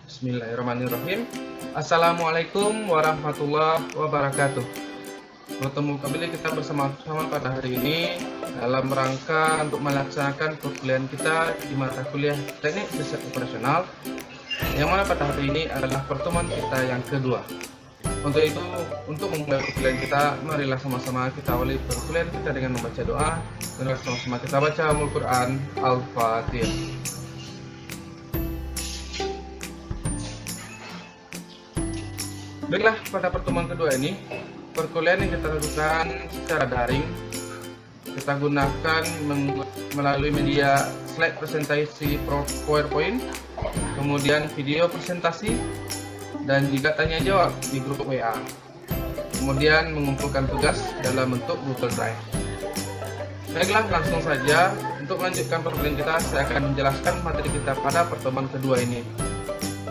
Bismillahirrahmanirrahim. Assalamualaikum warahmatullahi wabarakatuh. Bertemu kembali kita bersama-sama pada hari ini dalam rangka untuk melaksanakan perkuliahan kita di mata kuliah Teknik Riset Operasional, yang mana pada hari ini adalah pertemuan kita yang kedua. Untuk itu, untuk memulai perkuliahan kita, marilah sama-sama kita awali perkuliahan kita dengan membaca doa. Marilah sama-sama kita baca Al-Quran Al-Fatihah. Baiklah, pada pertemuan kedua ini, perkuliahan yang kita lakukan secara daring, kita gunakan melalui media slide presentasi PowerPoint, kemudian video presentasi, dan juga tanya jawab di grup WA. Kemudian mengumpulkan tugas dalam bentuk Google Drive. Baiklah, langsung saja untuk melanjutkan perkuliahan kita, saya akan menjelaskan materi kita pada pertemuan kedua ini.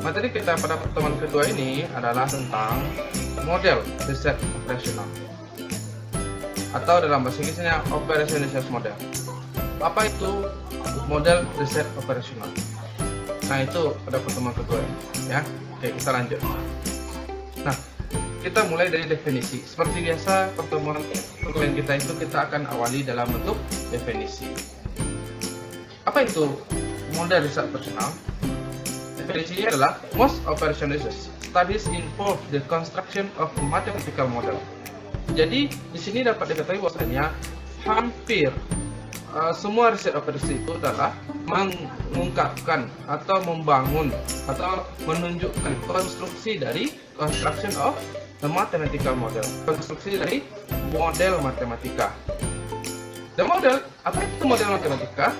Materi kita pada pertemuan kedua ini adalah tentang model riset operasional, atau dalam bahasa Inggrisnya Operation Research Model. Apa itu model riset operasional? Nah, itu pada pertemuan kedua ya. Oke, kita lanjut. Nah, kita mulai dari definisi. Seperti biasa, pertemuan kita itu kita akan awali dalam bentuk definisi. Apa itu model riset operasional? Definisinya adalah most operation research studies involve the construction of a mathematical model. Jadi di sini dapat diketahui bahwasanya hampir semua riset operasi itu adalah mengungkapkan atau membangun atau menunjukkan konstruksi dari construction of the mathematical model, konstruksi dari model matematika. The model, apa itu model matematika?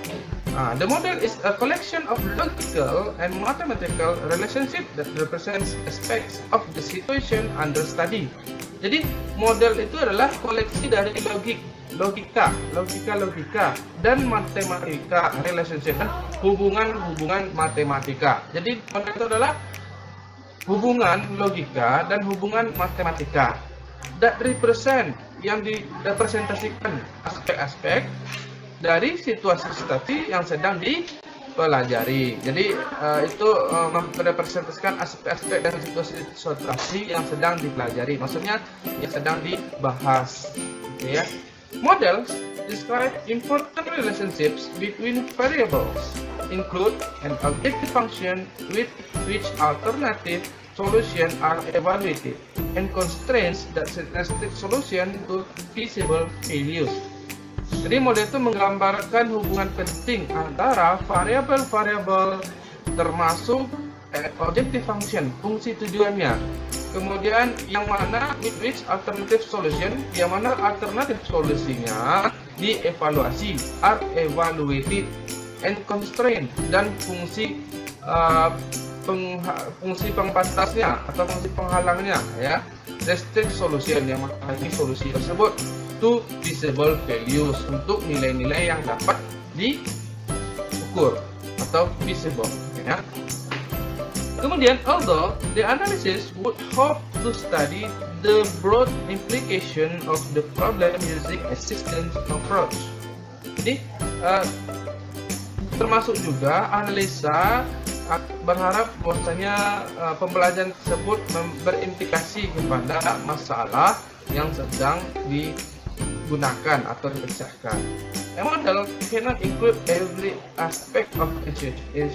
The model is a collection of logical and mathematical relationship that represents aspects of the situation under study. Jadi model itu adalah koleksi dari logika dan matematika, relationship dan hubungan matematika. Jadi model itu adalah hubungan logika dan hubungan matematika that represent, yang direpresentasikan aspek-aspek dari situasi studi yang sedang dipelajari. Jadi itu merepresentasikan aspek-aspek dari situasi yang sedang dipelajari. Maksudnya yang sedang dibahas. Ya. Models describe important relationships between variables, include an objective function with which alternative solutions are evaluated, and constraints that restrict solution to feasible values. Jadi model itu menggambarkan hubungan penting antara variabel-variabel termasuk objective function, fungsi tujuannya. Kemudian yang mana with which alternative solution, yang mana alternatif solusinya dievaluasi, are evaluated, and constraint, dan fungsi fungsi pembatasnya atau fungsi penghalangnya ya, restrict solution, yang mana solusi tersebut to feasible values, untuk nilai-nilai yang dapat diukur atau feasible ya. Kemudian, although the analysis would hope to study the broad implication of the problem using a systems approach. Jadi termasuk juga analisa berharap bahwasanya pembelajaran tersebut berimplikasi kepada masalah yang sedang digunakan atau dipecahkan. A model cannot include every aspect of a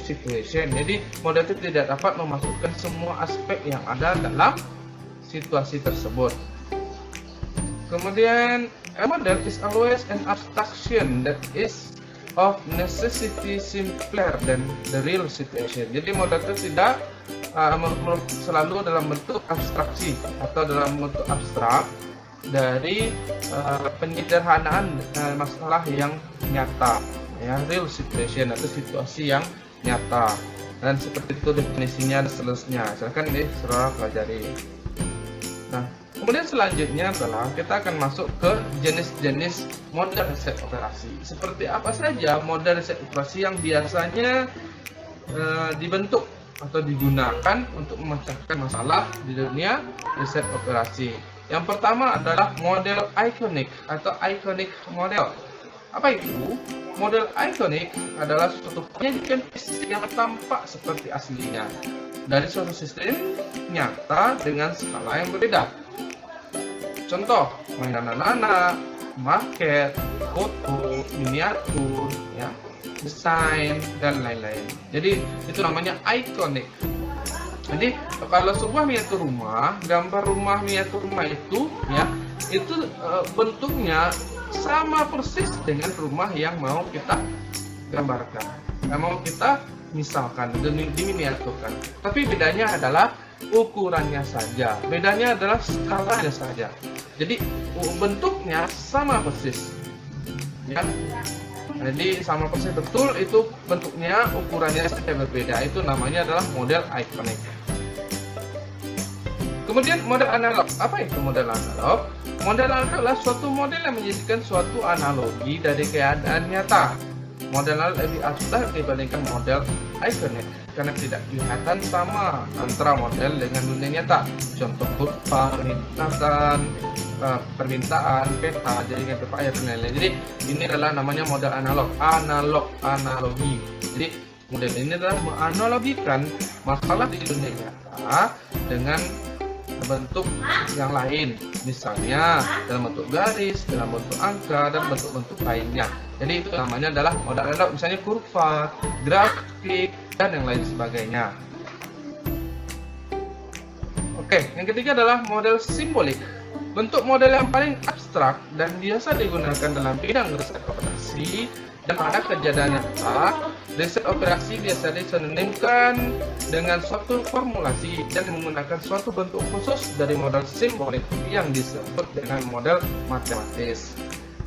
situation. Jadi model itu tidak dapat memasukkan semua aspek yang ada dalam situasi tersebut. Kemudian, a model is always an abstraction that is of necessity simpler than the real situation. Jadi model itu tidak selalu dalam bentuk abstraksi atau dalam bentuk abstrak dari penyederhanaan masalah yang nyata ya, real situation atau situasi yang nyata. Dan seperti itu definisinya dan seterusnya. Silakan saudara pelajari. Nah, kemudian selanjutnya adalah kita akan masuk ke jenis-jenis model riset operasi. Seperti apa saja model riset operasi yang biasanya dibentuk atau digunakan untuk memecahkan masalah di dunia riset operasi. Yang pertama adalah model iconic atau iconic model. Apa itu? Model iconic adalah suatu penyajian fisik yang tampak seperti aslinya. dari suatu sistem nyata dengan skala yang berbeda. Contoh, mainan anak-anak, market, foto, miniatur, ya, desain, dan lain-lain. Jadi itu namanya iconic. Jadi kalau sebuah miniatur rumah, gambar rumah miniatur rumah itu, ya, itu bentuknya sama persis dengan rumah yang mau kita gambarkan, yang mau kita misalkan diminiaturkan. Tapi bedanya adalah ukurannya saja, bedanya adalah skalanya saja. Jadi bentuknya sama persis, ya. Jadi sama persis betul, itu bentuknya, ukurannya saja berbeda. Itu namanya adalah model iconic. Kemudian model analog. Apa itu model analog? Model analog adalah suatu model yang menjadikan suatu analogi dari keadaan nyata. Model analog lebih abstrak dibandingkan model iconic karena tidak kelihatan sama antara model dengan dunia nyata. Contoh kurva, permintaan, peta, jaringan pipa air, dan lain-lain. Jadi ini adalah namanya model analog, analogi. Jadi model ini adalah menganalogikan masalah di dunia nyata dengan bentuk yang lain, misalnya dalam bentuk garis, dalam bentuk angka, dan bentuk-bentuk lainnya. Jadi itu namanya adalah model analog, misalnya kurva, grafik, dan yang lain sebagainya. Oke, yang ketiga adalah model simbolik. Bentuk model yang paling abstrak dan biasa digunakan dalam bidang riset operasi dan pada kejadian nyata. Riset operasi biasa disinonimkan dengan suatu formulasi dan menggunakan suatu bentuk khusus dari model simbolik yang disebut dengan model matematis.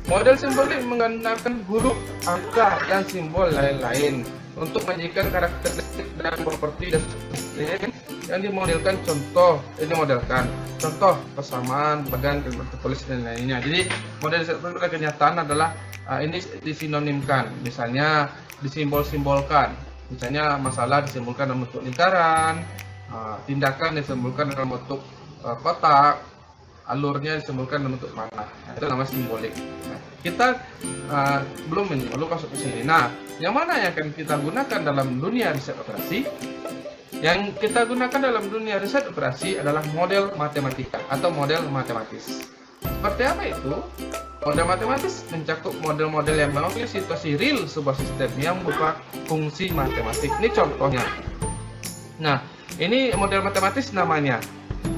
Model simbolik menggunakan huruf, angka, dan simbol lain-lain untuk menjadikan karakteristik dan properti sistem yang dimodelkan. Contoh persamaan, badan, tulis, dan lainnya. Jadi model pada kenyataan adalah ini disinonimkan, misalnya disimbol-simbolkan, misalnya masalah disimbolkan dalam bentuk lingkaran, tindakan disimbolkan dalam bentuk kotak, alurnya disimbolkan dalam bentuk panah. Itu namanya simbolik. Nah, kita belum masuk ke sini. Nah, yang mana yang akan kita gunakan dalam dunia riset operasi? Yang kita gunakan dalam dunia riset operasi adalah model matematika atau model matematis. Seperti apa itu? Model matematis mencakup model-model yang mewakili situasi real sebuah sistem yang berupa fungsi matematik. Ini contohnya. Nah, ini model matematis namanya.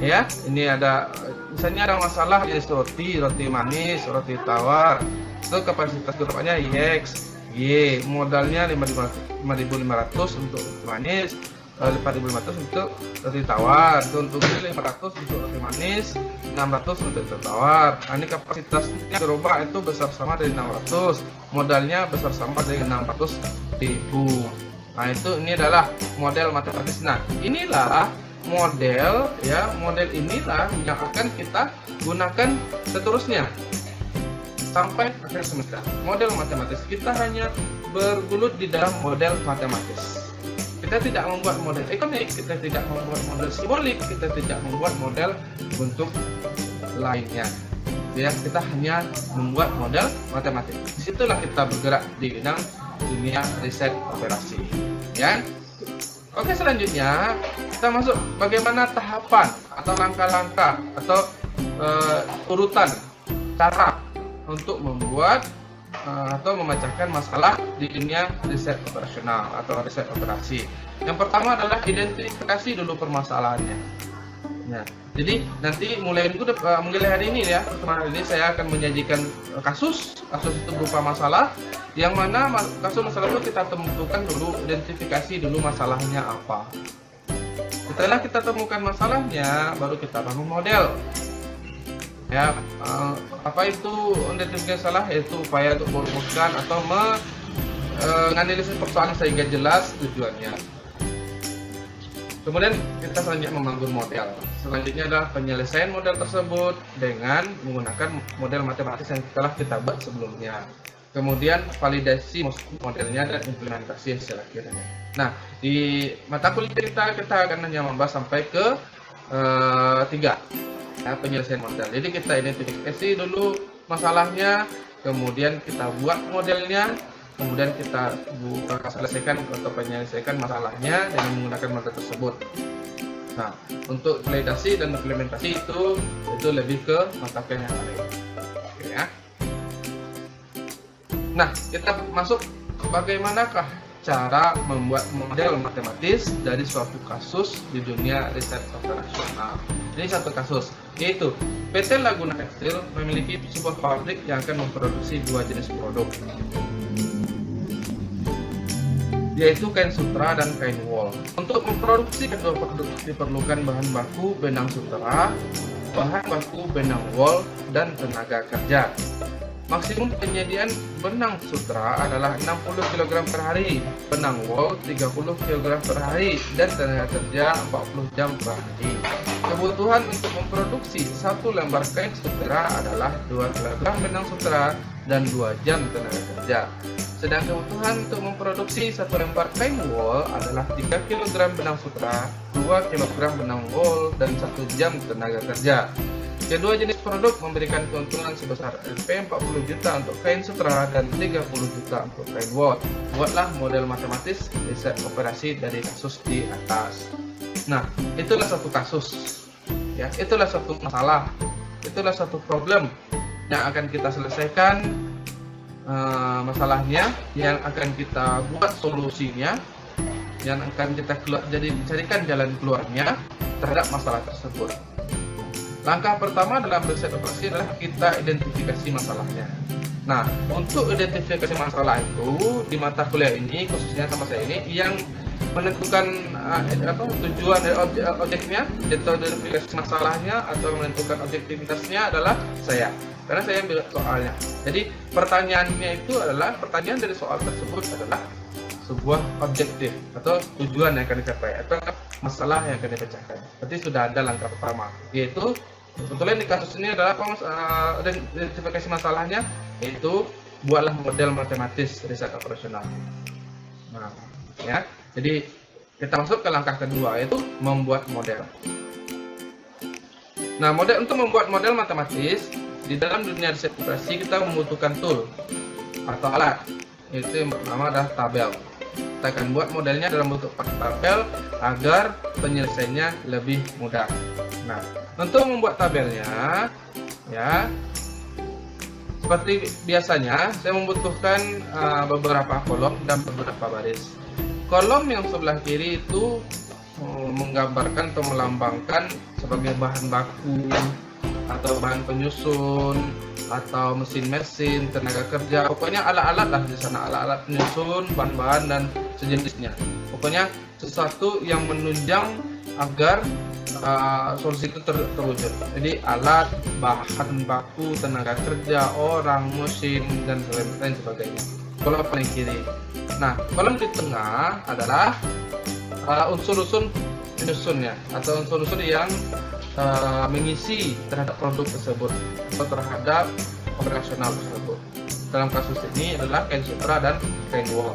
Ya, ini ada misalnya ada masalah jenis roti manis, roti tawar. Itu kapasitas gerobaknya X, Y, modalnya 5.500 untuk manis, 4.500 untuk roti tawar, untuk 500 untuk roti manis, 600 untuk roti tawar. Nah, ini kapasitasnya gerobak itu besar sama dari 600, modalnya besar sama dari 600.000. Nah, ini adalah model matematis. Nah, inilah model, ya, model inilah yang akan kita gunakan seterusnya sampai akhir semester. Model matematis kita hanya bergelut di dalam model matematis. Kita tidak membuat model ekonomi, kita tidak membuat model simbolik, kita tidak membuat model bentuk lainnya. Ya, kita hanya membuat model matematik. Disitulah kita bergerak di bidang dunia riset operasi. Ya. Oke, selanjutnya kita masuk bagaimana tahapan atau langkah-langkah atau urutan cara untuk membuat atau memecahkan masalah di dunia riset operasional atau riset operasi. Yang pertama adalah identifikasi dulu permasalahannya. Nah, jadi nanti mulai hari ini ya, pertemuan hari ini saya akan menyajikan kasus itu berupa masalah, yang mana kasus masalah itu kita tentukan dulu, identifikasi dulu masalahnya apa. Setelah kita temukan masalahnya, baru kita bangun model. Ya, apa itu identifikasi masalah? Yaitu upaya untuk merumuskan atau menganalisis persoalan sehingga jelas tujuannya. Kemudian kita selanjutnya membangun model. Selanjutnya adalah penyelesaian model tersebut dengan menggunakan model matematis yang telah kita buat sebelumnya. Kemudian validasi modelnya dan implementasi hasil akhirnya. Nah, di mata kuliah kita akan hanya membahas sampai ke 3, ya, penyelesaian model. Jadi kita identifikasi dulu masalahnya, kemudian kita buat modelnya, kemudian kita selesaikan atau penyelesaikan masalahnya dengan menggunakan model tersebut. Nah, untuk validasi dan implementasi itu lebih ke mata kuliah yang lain. Oke, ya. Nah, kita masuk bagaimanakah cara membuat model matematis dari suatu kasus di dunia riset operasional. Ini satu kasus, yaitu PT Laguna Tekstil memiliki sebuah pabrik yang akan memproduksi dua jenis produk, yaitu kain sutra dan kain wol. Untuk memproduksi kedua produk diperlukan bahan baku benang sutra, bahan baku benang wol, dan tenaga kerja. Maksimum penyediaan benang sutra adalah 60 kg per hari, benang wol 30 kg per hari, dan tenaga kerja 40 jam per hari. Kebutuhan untuk memproduksi satu lembar kain sutra adalah 2 kg benang sutra dan 2 jam tenaga kerja. Sedang kebutuhan untuk memproduksi satu lembar kain wol adalah 3 kg benang sutra, 2 kg benang wol, dan 1 jam tenaga kerja. Kedua jenis produk memberikan keuntungan sebesar Rp 40 juta untuk kain sutra dan 30 juta untuk kain wol. Buatlah model matematis riset operasi dari kasus di atas. Nah, itulah satu kasus, ya, itulah satu masalah, itulah satu problem yang akan kita selesaikan masalahnya, yang akan kita buat solusinya, yang akan kita carikan jalan keluarnya terhadap masalah tersebut. Langkah pertama dalam riset operasi adalah kita identifikasi masalahnya. Nah, untuk identifikasi masalah itu di mata kuliah ini, khususnya sama saya ini, yang menentukan tujuan dari objeknya, atau identifikasi masalahnya, atau menentukan objektivitasnya adalah saya. Karena saya ambil soalnya. Jadi pertanyaannya itu adalah, pertanyaan dari soal tersebut adalah sebuah objektif atau tujuan yang akan dicapai atau masalah yang akan dipecahkan. Berarti sudah ada langkah pertama, yaitu sebetulnya di kasus ini adalah identifikasi masalahnya, yaitu buatlah model matematis riset operasional. Nah, ya. Jadi kita masuk ke langkah kedua, yaitu membuat model. Nah, untuk membuat model matematis di dalam dunia riset operasi kita membutuhkan tool atau alat, yaitu yang pertama adalah tabel. Kita akan buat modelnya dalam bentuk tabel agar penyelesaiannya lebih mudah. Nah, untuk membuat tabelnya, ya, seperti biasanya saya membutuhkan beberapa kolom dan beberapa baris. Kolom yang sebelah kiri itu menggambarkan atau melambangkan sebagai bahan baku atau bahan penyusun atau mesin-mesin, tenaga kerja, pokoknya alat-alat lah di sana, alat-alat penyusun, bahan-bahan dan sejenisnya. Pokoknya sesuatu yang menunjang agar solusi itu terwujud. Jadi alat, bahan baku, tenaga kerja, orang, mesin, dan lain sebagainya. Kolom paling kiri. Nah, kolom di tengah adalah unsur-unsur penyusunnya atau unsur-unsur yang mengisi terhadap produk tersebut atau terhadap operasional tersebut. Dalam kasus ini adalah kain sutra dan kain wol.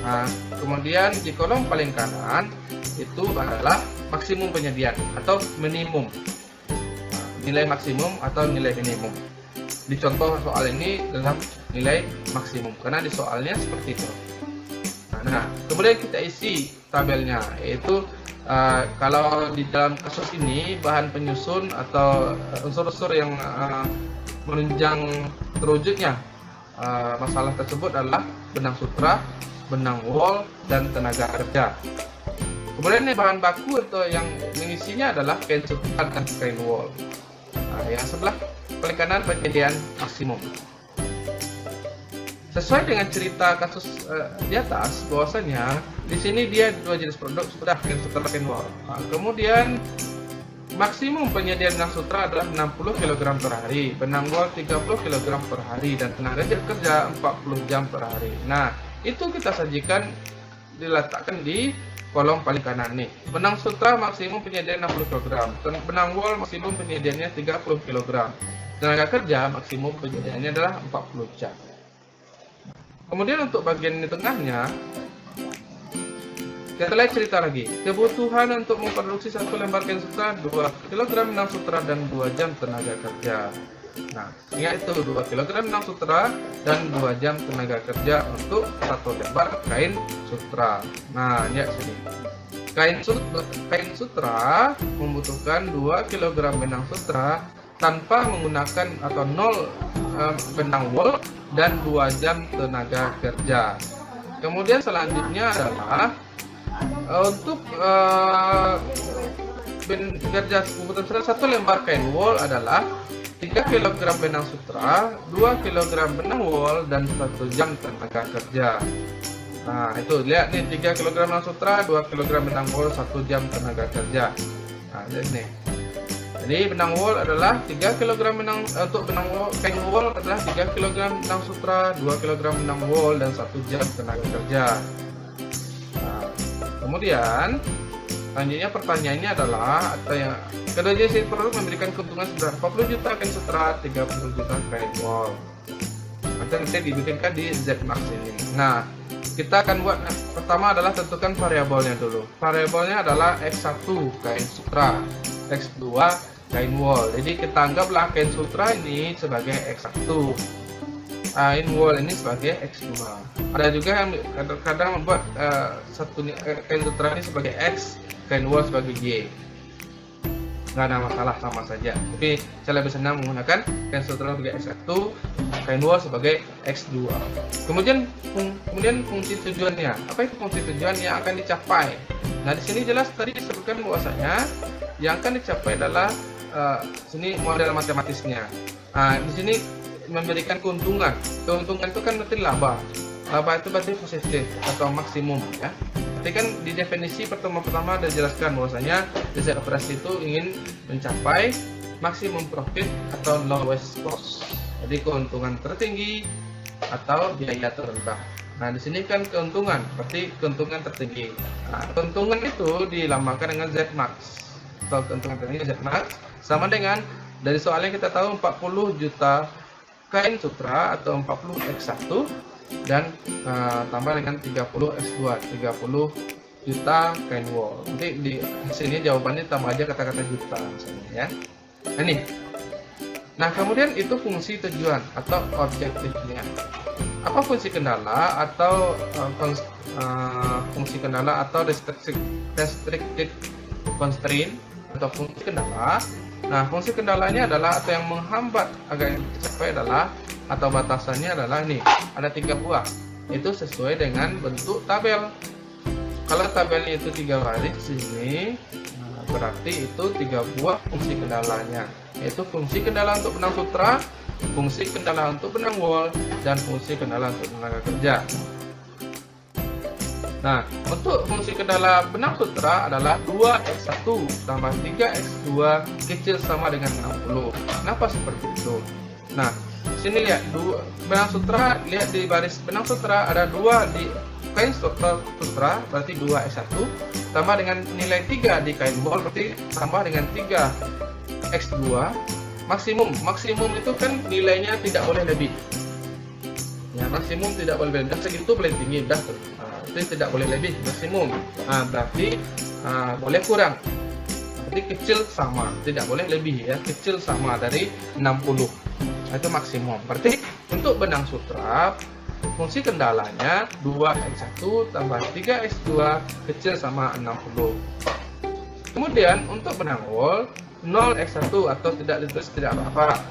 Nah, kemudian di kolom paling kanan itu adalah maksimum penyediaan atau minimum. Nah, nilai maksimum atau nilai minimum. Di contoh soal ini dalam nilai maksimum karena di soalnya seperti itu. Nah, kemudian kita isi tabelnya, yaitu kalau di dalam kasus ini bahan penyusun atau unsur-unsur yang menunjang terwujudnya masalah tersebut adalah benang sutra, benang wol, dan tenaga kerja. Kemudian ini bahan baku atau yang mengisinya adalah kain sutra dan kain wol. Nah, yang sebelah paling kanan penyediaan maksimum. Sesuai dengan cerita kasus di atas, bahwasanya di sini dia dua jenis produk sudah kain sutra kain wol. Nah, kemudian maksimum penyediaan benang sutra adalah 60 kg per hari, benang wol 30 kg per hari, dan tenaga kerja 40 jam per hari. Nah, itu kita sajikan diletakkan di kolom paling kanan nih. Benang sutra maksimum penyediaan 60 kg, benang wol maksimum penyediaannya 30 kg, tenaga kerja maksimum penyediaannya adalah 40 jam. Kemudian untuk bagian di tengahnya, kita lihat cerita lagi. Kebutuhan untuk memproduksi satu lembar kain sutra 2 kg benang sutra dan 2 jam tenaga kerja. Nah, ingat itu 2 kg benang sutra dan 2 jam tenaga kerja untuk 1 lembar kain sutra. Nah, lihat sini. Kain sutra membutuhkan 2 kg benang sutra tanpa menggunakan atau 0 benang wol dan 2 jam tenaga kerja. Kemudian selanjutnya adalah untuk kerja kebutuhan 1 lembar kain wol adalah 3 kg benang sutra, 2 kg benang wol, dan 1 jam tenaga kerja. Nah, itu lihat nih, 3 kg benang sutra, 2 kg benang wol, 1 jam tenaga kerja. Nah, lihat nih. Jadi benang wol adalah 3 kg benang, untuk benang wol, kain wol adalah 3 kg benang sutra, 2 kg benang wol, dan 1 jam tenaga kerja. Nah, kemudian selanjutnya pertanyaannya adalah, atau yang kedua jenis produk memberikan keuntungan sebesar 40 juta kain sutra, 30 juta kain wol. Nanti dibikinkan di ZMax ini. Nah, kita akan buat, pertama adalah tentukan variabelnya dulu. Variabelnya adalah X1 kain sutra, X2 kain wol. Jadi kita anggaplah kain sutra ini sebagai X1, kain wol ini sebagai X2. Ada juga yang kadang-kadang membuat kain sutra ini sebagai X, kain wol sebagai Y. Nggak ada masalah, sama saja. Tapi saya lebih senang menggunakan kain sutra sebagai X1, kain wol sebagai X2. Kemudian fungsi tujuannya. Apa itu fungsi tujuan yang akan dicapai? Nah, di sini jelas tadi disebutkan bahwasanya yang akan dicapai adalah sini model matematisnya. Nah, di sini memberikan keuntungan. Keuntungan itu kan berarti laba. Laba itu berarti positif atau maksimum, ya. Berarti kan di definisi pertama dijelaskan bahwasanya desain operasi itu ingin mencapai maksimum profit atau lowest cost. Jadi keuntungan tertinggi atau biaya terendah. Nah, di sini kan keuntungan, berarti keuntungan tertinggi. Nah, keuntungan itu dilambangkan dengan ZMax. Atau keuntungan tertinggi ZMax sama dengan, dari soalnya kita tahu 40 juta kain sutra atau 40 X1 dan tambah dengan 30 X2, 30 juta kain wol. Nanti di sini jawabannya tambah aja kata-kata juta misalnya, ya. Nah, ini. Nah, kemudian itu fungsi tujuan atau objektifnya. Apa fungsi kendala atau fungsi kendala atau restricted constraint atau fungsi kendala? Nah, fungsi kendalanya adalah atau yang menghambat agar dicapai adalah, atau batasannya adalah ini, ada 3 buah. Itu sesuai dengan bentuk tabel. Kalau tabelnya itu 3 baris sini, berarti itu 3 buah fungsi kendalanya. Yaitu fungsi kendala untuk benang sutra, fungsi kendala untuk benang wol, dan fungsi kendala untuk tenaga kerja. Nah, untuk fungsi kendala benang sutra adalah 2X1 tambah 3X2 kecil sama dengan 60. Kenapa seperti itu? Nah, sini lihat, benang sutra, lihat di baris benang sutra ada 2 di kain sutra, berarti 2X1 tambah dengan nilai 3 di kain wol, berarti tambah dengan 3X2. Maksimum itu kan nilainya tidak boleh lebih. Ya, maksimum tidak boleh lebih. Segitu paling tinggi, dah. Itu tidak boleh lebih, maksimum. Nah, berarti boleh kurang. Berarti kecil sama, tidak boleh lebih, ya. Kecil sama dari 60. Nah, itu maksimum. Berarti untuk benang sutra fungsi kendalanya 2X1 tambah 3X2 kecil sama 60. Kemudian untuk benang wol 0X1 atau tidak ditulis tidak apa-apa,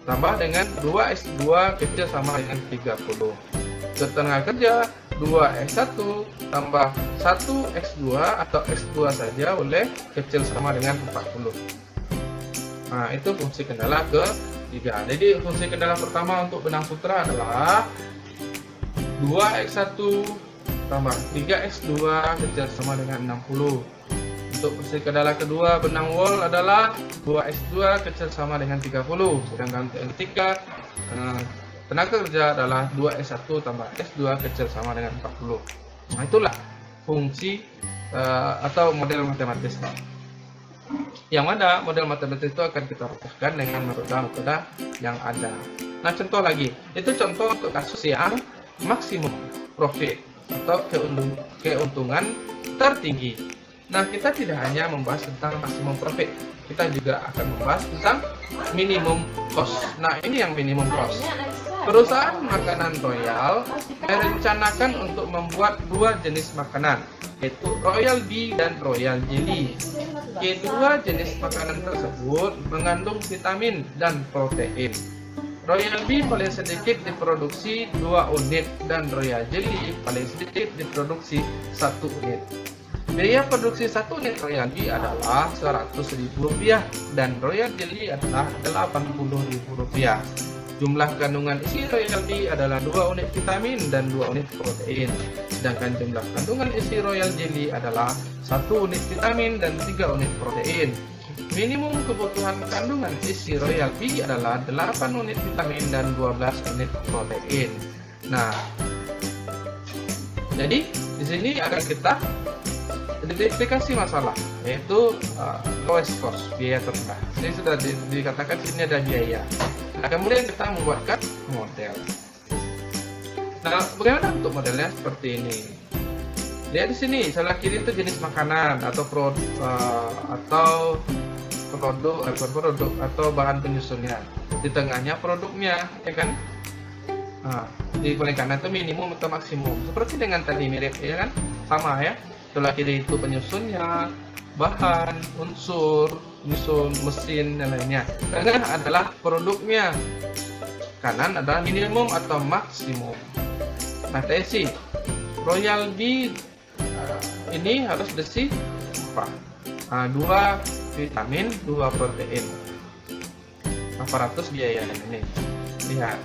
tambah dengan 2X2 kecil sama dengan 30. Tenaga kerja 2X1 tambah 1X2 atau X2 saja boleh, kecil sama dengan 40. Nah, itu fungsi kendala ketiga. Jadi fungsi kendala pertama untuk benang sutra adalah 2X1 tambah 3X2 kecil sama dengan 60. Untuk fungsi kendala kedua benang wol adalah 2X2 kecil sama dengan 30. Sedangkan untuk yang ketiga tenaga kerja adalah 2X1 tambah X2 kecil sama dengan 40. Nah, itulah fungsi atau model matematisnya. Yang mana model matematis itu akan kita rumuskan dengan metode yang ada. Nah, contoh lagi, itu contoh untuk kasus yang maksimum profit atau keuntungan tertinggi. Nah, kita tidak hanya membahas tentang maximum profit, kita juga akan membahas tentang minimum cost. Nah, ini yang minimum cost. Perusahaan makanan Royal merencanakan untuk membuat dua jenis makanan, yaitu Royal Bee dan Royal Jelly. Kedua jenis makanan tersebut mengandung vitamin dan protein. Royal Bee paling sedikit diproduksi 2 unit dan Royal Jelly paling sedikit diproduksi 1 unit. Biaya produksi 1 unit Royal Bee adalah Rp100.000 dan Royal Jelly adalah Rp80.000. Jumlah kandungan isi Royal Bee adalah 2 unit vitamin dan 2 unit protein. Sedangkan jumlah kandungan isi Royal Jelly adalah 1 unit vitamin dan 3 unit protein. Minimum kebutuhan kandungan isi Royal Bee adalah 8 unit vitamin dan 12 unit protein. Nah, jadi di sini akan kita identifikasi masalah, yaitu lowest cost, biaya terendah. Ini sudah dikatakan sini ada biaya. Nah, kemudian kita membuatkan model. Nah, bagaimana untuk modelnya? Seperti ini. Lihat di sini, sebelah kiri itu jenis makanan atau produk atau bahan penyusunnya. Di tengahnya produknya, ya kan? Nah, di paling kanan itu minimum atau maksimum. Seperti dengan tadi mirip, ya kan? Sama ya. Sebelah kiri itu penyusunnya, bahan, unsur, penyusun, mesin, dan lainnya. Tengah adalah produknya. Kanan adalah minimum atau maksimum. Nah, TSI Royal Bee ini harus besi apa? 2 vitamin, 2 protein. 400 biaya ini. Lihat.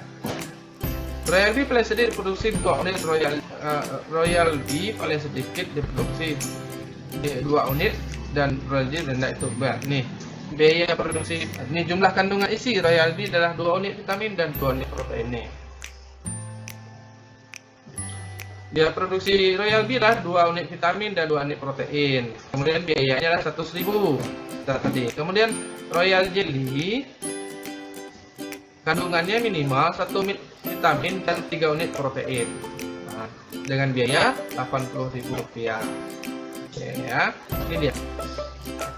Royal Bee paling sedikit diproduksi 2 unit Royal Bee paling sedikit diproduksi 2 unit dan Royal Bee rendah itu nih biaya produksi. Ini jumlah kandungan isi Royal Bee adalah 2 unit vitamin dan 2 unit protein nih. Biaya produksi Royal Bee adalah 2 unit vitamin dan 2 unit protein. Kemudian biayanya adalah 100.000 tadi. Kemudian Royal Jelly kandungannya minimal 1 unit vitamin dan 3 unit protein. Nah, dengan biaya Rp80.000. Oke ya, ini dia.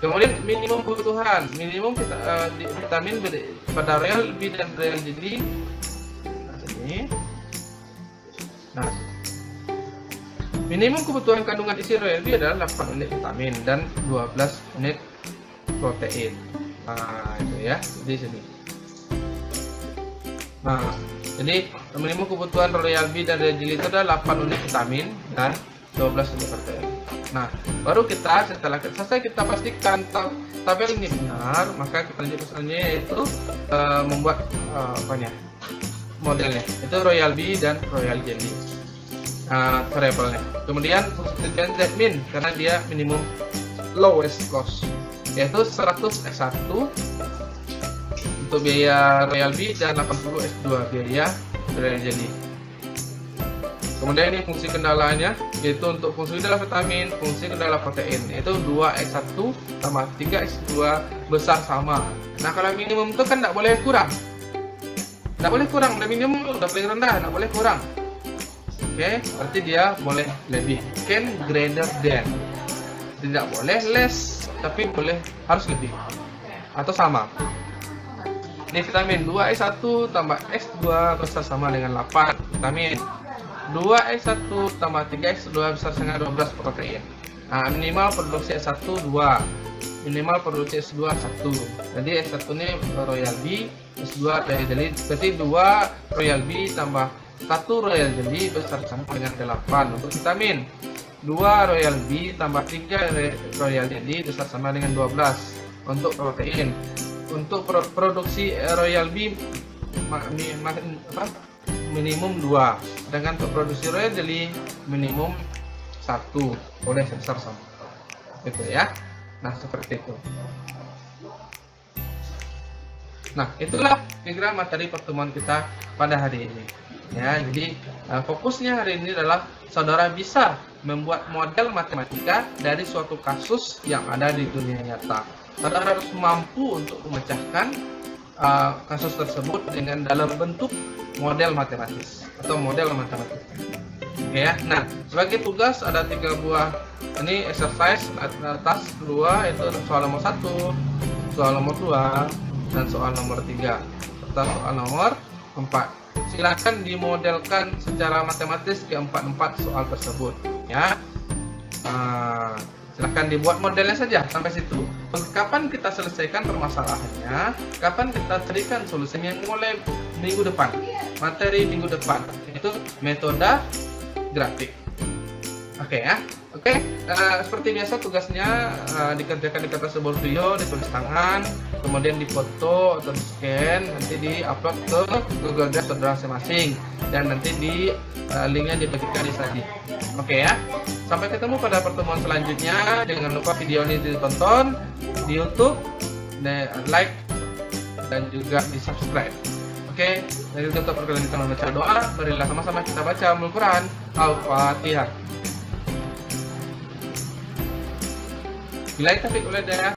Kemudian minimum kebutuhan, minimum vitamin pada Royal Bee dan Royal Jelly. Ini. Nah, minimum kebutuhan kandungan isi Royal Bee adalah 8 unit vitamin dan 12 unit protein. Nah, itu ya di sini. Nah, jadi minimum kebutuhan Royal Bee dan Royal Jelly itu adalah 8 unit vitamin dan 12 unit protein. Nah, baru kita setelah selesai kita pastikan tabel ini benar, maka kita lanjut misalnya yaitu membuat modelnya. Itu Royal Bee dan Royal Jelly. Variabelnya. Kemudian fungsi min karena dia minimum lowest cost, yaitu 100x1 untuk biaya Royal Bee dan 80x2 biaya Royal Jelly. Kemudian ini fungsi kendalanya, yaitu untuk fungsi kendala vitamin, fungsi kendala protein, yaitu 2x1 tambah 3x2 besar sama. Nah, kalau minimum itu kan tidak boleh kurang. Tidak boleh kurang, udah minimum udah paling rendah, tidak boleh kurang. Oke, berarti dia boleh lebih. Can greater than. Tidak boleh less, tapi boleh harus lebih atau sama. Ini vitamin 2x1 tambah x2 besar sama dengan 8 vitamin. 2x1 tambah 3x2 besar dengan 12 protein. Nah, minimal produksi S1 2, minimal produksi S2 1. Jadi S1 ini Royal Bee, S2 Royal Jelly. Berarti 2 Royal Bee tambah 1 Royal Jelly besar sama dengan 8 untuk vitamin. 2 Royal Bee tambah 3 Royal Jelly besar sama dengan 12 untuk protein. Untuk produksi Royal Bee minimum 2, sedangkan untuk produksi Royal Jelly minimum 1, boleh besar sama gitu ya. Nah, seperti itu. Nah, itulah kira-kira materi pertemuan kita pada hari ini ya. Jadi fokusnya hari ini adalah saudara bisa membuat model matematika dari suatu kasus yang ada di dunia nyata. Saudara harus mampu untuk memecahkan kasus tersebut dengan dalam bentuk model matematis atau model matematika. Oke ya. Nah, sebagai tugas ada 3 buah ini exercise atas 2, itu soal nomor 1, soal nomor 2, dan soal nomor 3 serta soal nomor 4. Silakan dimodelkan secara matematis keempat soal tersebut ya. Silahkan dibuat modelnya saja sampai situ. Kapan kita selesaikan permasalahannya, kapan kita carikan solusinya, mulai minggu depan, materi minggu depan, itu metode grafik. Oke ya. Oke, seperti biasa tugasnya dikerjakan di kertas sebuah video, ditulis tangan, kemudian difoto atau di scan, nanti di-upload ke Google Drive saudara masing-masing, dan nanti linknya dibagikan di sini. Oke ya. Sampai ketemu pada pertemuan selanjutnya. Jangan lupa video ini ditonton di YouTube, like, dan juga di subscribe. Oke, dari untuk perkenalan kita membaca doa, marilah sama-sama kita baca Al-Quran. Al-Fatihah. Bila taufiq wal hidayah.